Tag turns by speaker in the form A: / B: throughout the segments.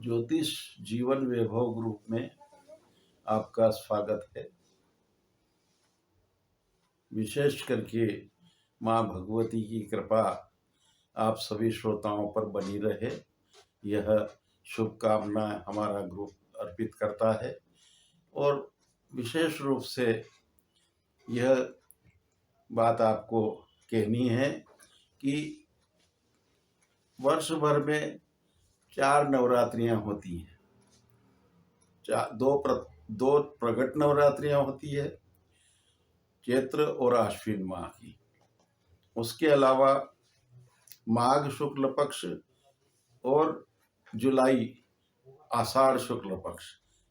A: ज्योतिष जीवन वैभव ग्रुप में आपका स्वागत है। विशेष करके माँ भगवती की कृपा आप सभी श्रोताओं पर बनी रहे, यह शुभकामना हमारा ग्रुप अर्पित करता है। और विशेष रूप से यह बात आपको कहनी है कि वर्ष भर में 4 नवरात्रियां होती हैं। दो प्रगट नवरात्रियां होती है, चैत्र और आश्विन माह की। उसके अलावा माघ शुक्ल पक्ष और जुलाई आषाढ़ शुक्ल पक्ष,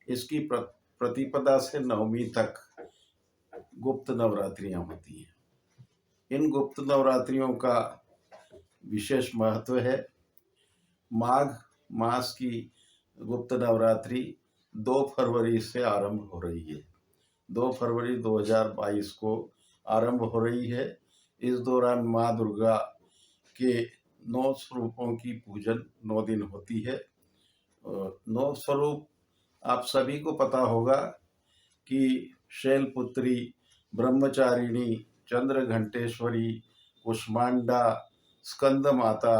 A: इसकी प्रतिपदा से नवमी तक गुप्त नवरात्रियां होती हैं। इन गुप्त नवरात्रियों का विशेष महत्व है। माघ मास की गुप्त नवरात्रि 2 फरवरी से आरंभ हो रही है। 2 फरवरी 2022 को आरंभ हो रही है। इस दौरान माँ दुर्गा के 9 स्वरूपों की पूजन 9 दिन होती है। 9 स्वरूप आप सभी को पता होगा कि शैलपुत्री, ब्रह्मचारिणी, चंद्र घंटेश्वरी, कुष्मांडा, स्कंद माता,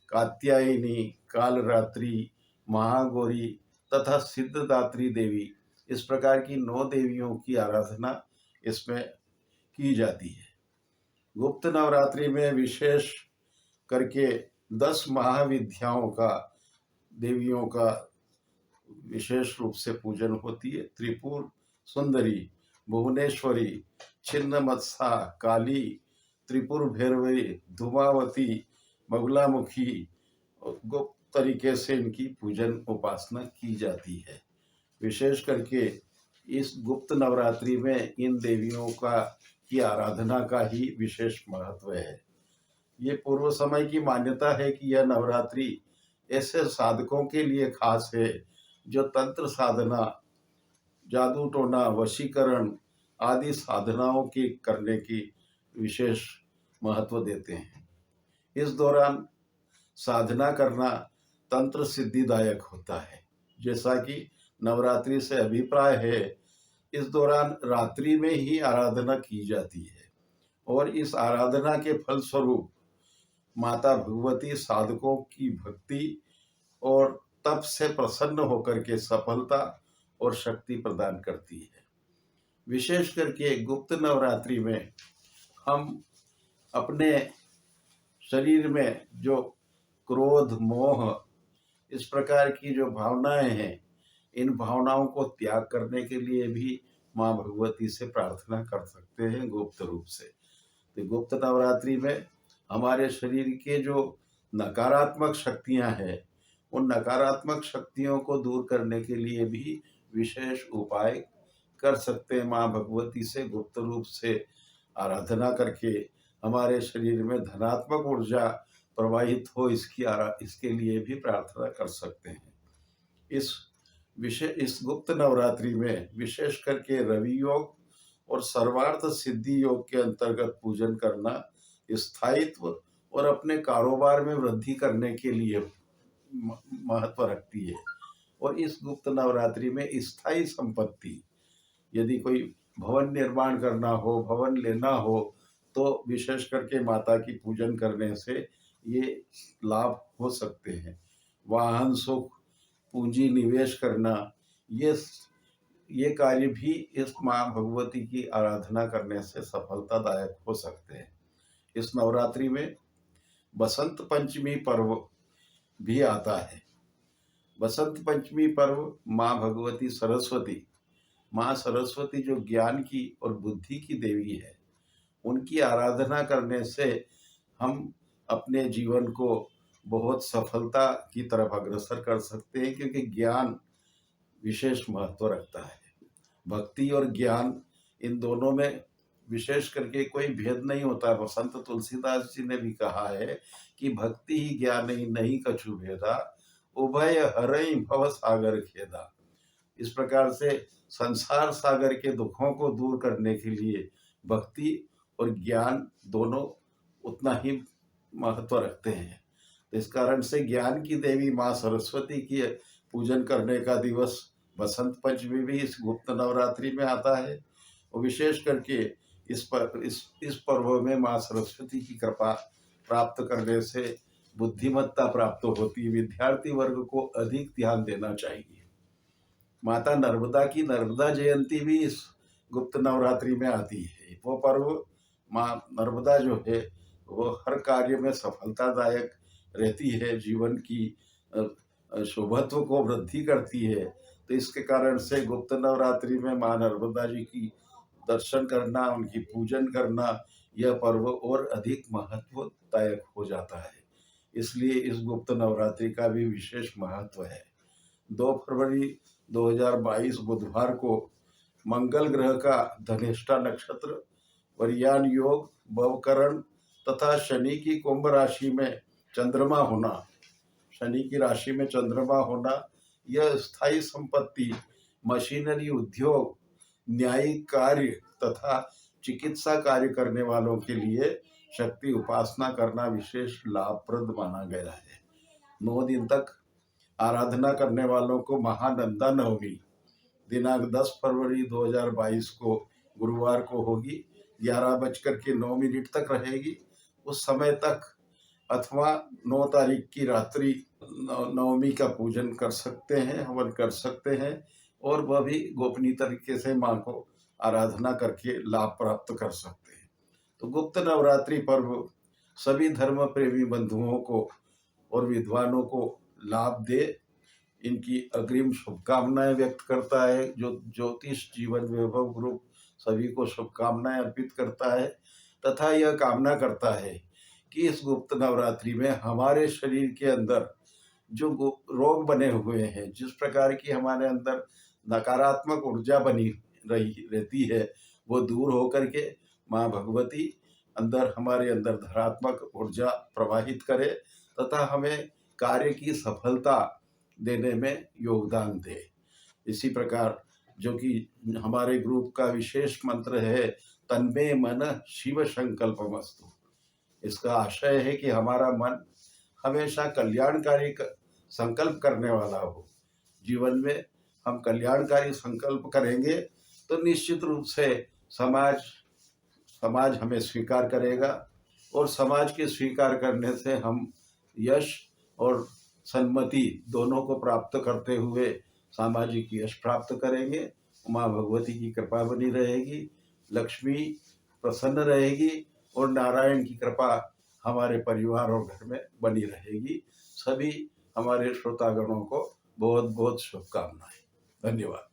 A: कात्यायनी, कालरात्रि, महागौरी तथा सिद्धदात्री देवी, इस प्रकार की 9 देवियों की आराधना इसमें की जाती है। गुप्त नवरात्रि में विशेष करके 10 महाविद्याओं का, देवियों का विशेष रूप से पूजन होती है। त्रिपुर सुंदरी, भुवनेश्वरी, छिन्नमत्सा, काली, त्रिपुर भैरवी, धूमावती, बगुलामुखी, गुप्त तरीके से इनकी पूजन उपासना की जाती है। विशेष करके इस गुप्त नवरात्रि में इन देवियों की आराधना का ही विशेष महत्व है। ये पूर्व समय की मान्यता है कि यह नवरात्रि ऐसे साधकों के लिए खास है जो तंत्र साधना, जादू टोना, वशीकरण आदि साधनाओं की करने की विशेष महत्व देते हैं। इस दौरान साधना करना तंत्र सिद्धिदायक होता है। जैसा कि नवरात्रि से अभिप्राय है, इस दौरान रात्रि में ही आराधना की जाती है और इस आराधना के फलस्वरूप माता भगवती साधकों की भक्ति और तप से प्रसन्न होकर के सफलता और शक्ति प्रदान करती है। विशेष करके गुप्त नवरात्रि में हम अपने शरीर में जो क्रोध, मोह, इस प्रकार की जो भावनाएं हैं, इन भावनाओं को त्याग करने के लिए भी माँ भगवती से प्रार्थना कर सकते हैं गुप्त रूप से। तो गुप्त नवरात्रि में हमारे शरीर के जो नकारात्मक शक्तियां हैं, उन नकारात्मक शक्तियों को दूर करने के लिए भी विशेष उपाय कर सकते हैं। माँ भगवती से गुप्त रूप से आराधना करके हमारे शरीर में धनात्मक ऊर्जा प्रवाहित हो, इसके लिए भी प्रार्थना कर सकते हैं। इस गुप्त नवरात्रि में विशेष करके रवि योग और सर्वार्थ सिद्धि योग के अंतर्गत पूजन करना स्थायित्व और अपने कारोबार में वृद्धि करने के लिए महत्व रखती है। और इस गुप्त नवरात्रि में स्थायी संपत्ति, यदि कोई भवन निर्माण करना हो, भवन लेना हो, तो विशेष करके माता की पूजन करने से ये लाभ हो सकते हैं। वाहन सुख, पूंजी निवेश करना, ये कार्य भी इस माँ भगवती की आराधना करने से सफलतादायक हो सकते हैं। इस नवरात्रि में बसंत पंचमी पर्व भी आता है। बसंत पंचमी पर्व माँ भगवती सरस्वती, माँ सरस्वती जो ज्ञान की और बुद्धि की देवी है, उनकी आराधना करने से हम अपने जीवन को बहुत सफलता की तरफ अग्रसर कर सकते हैं, क्योंकि ज्ञान विशेष महत्व रखता है। भक्ति और ज्ञान, इन दोनों में विशेष करके कोई भेद नहीं होता। संत तुलसीदास जी ने भी कहा है कि भक्ति ही ज्ञान ही नहीं कछु भेदा, उभय हरई भव सागर खेदा। इस प्रकार से संसार सागर के दुखों को दूर करने के लिए भक्ति और ज्ञान दोनों उतना ही महत्व रखते हैं। तो इस कारण से ज्ञान की देवी माँ सरस्वती की पूजन करने का दिवस बसंत पंचमी भी इस गुप्त नवरात्रि में आता है। और विशेष करके इस पर्व में माँ सरस्वती की कृपा प्राप्त करने से बुद्धिमत्ता प्राप्त होती है। विद्यार्थी वर्ग को अधिक ध्यान देना चाहिए। माता नर्मदा की नर्मदा जयंती भी इस गुप्त नवरात्रि में आती है। वो पर्व माँ नर्मदा जो है वो हर कार्य में सफलतादायक रहती है, जीवन की शुभत्व को वृद्धि करती है। तो इसके कारण से गुप्त नवरात्रि में माँ नर्मदा जी की दर्शन करना, उनकी पूजन करना, यह पर्व और अधिक महत्वदायक हो जाता है। इसलिए इस गुप्त नवरात्रि का भी विशेष महत्व है। 2 फरवरी 2022 बुधवार को मंगल ग्रह का धनिष्ठा नक्षत्र, वर्यान योग, भवकरण तथा शनि की कुंभ राशि में चंद्रमा होना, शनि की राशि में चंद्रमा होना, यह स्थायी संपत्ति, मशीनरी उद्योग, न्यायिक कार्य तथा चिकित्सा कार्य करने वालों के लिए शक्ति उपासना करना विशेष लाभप्रद माना गया है। 9 दिन तक आराधना करने वालों को महानंदा नवमी दिनांक 10 फरवरी 2022 को गुरुवार को होगी। 11:09 तक रहेगी। उस समय तक अथवा 9 तारीख की रात्रि नवमी का पूजन कर सकते हैं, हवन कर सकते हैं और वह भी गोपनीय तरीके से माँ को आराधना करके लाभ प्राप्त कर सकते हैं। तो गुप्त नवरात्रि पर्व सभी धर्म प्रेमी बंधुओं को और विद्वानों को लाभ दे, इनकी अग्रिम शुभकामनाएं व्यक्त करता है। जो ज्योतिष जीवन वैभव ग्रुप सभी को शुभकामनाएं अर्पित करता है तथा यह कामना करता है कि इस गुप्त नवरात्रि में हमारे शरीर के अंदर जो रोग बने हुए हैं, जिस प्रकार की हमारे अंदर नकारात्मक ऊर्जा बनी रहती है, वो दूर होकर के माँ भगवती हमारे अंदर धनात्मक ऊर्जा प्रवाहित करे तथा हमें कार्य की सफलता देने में योगदान दे। इसी प्रकार जो कि हमारे ग्रुप का विशेष मंत्र है, तन्मे मन शिव संकल्पमस्तु। इसका आशय है कि हमारा मन हमेशा कल्याणकारी संकल्प करने वाला हो। जीवन में हम कल्याणकारी संकल्प करेंगे तो निश्चित रूप से समाज हमें स्वीकार करेगा और समाज के स्वीकार करने से हम यश और सन्मति दोनों को प्राप्त करते हुए सामाजिक यश प्राप्त करेंगे। माँ भगवती की कृपा बनी रहेगी, लक्ष्मी प्रसन्न रहेगी और नारायण की कृपा हमारे परिवार और घर में बनी रहेगी। सभी हमारे श्रोतागणों को बहुत बहुत शुभकामनाएं। धन्यवाद।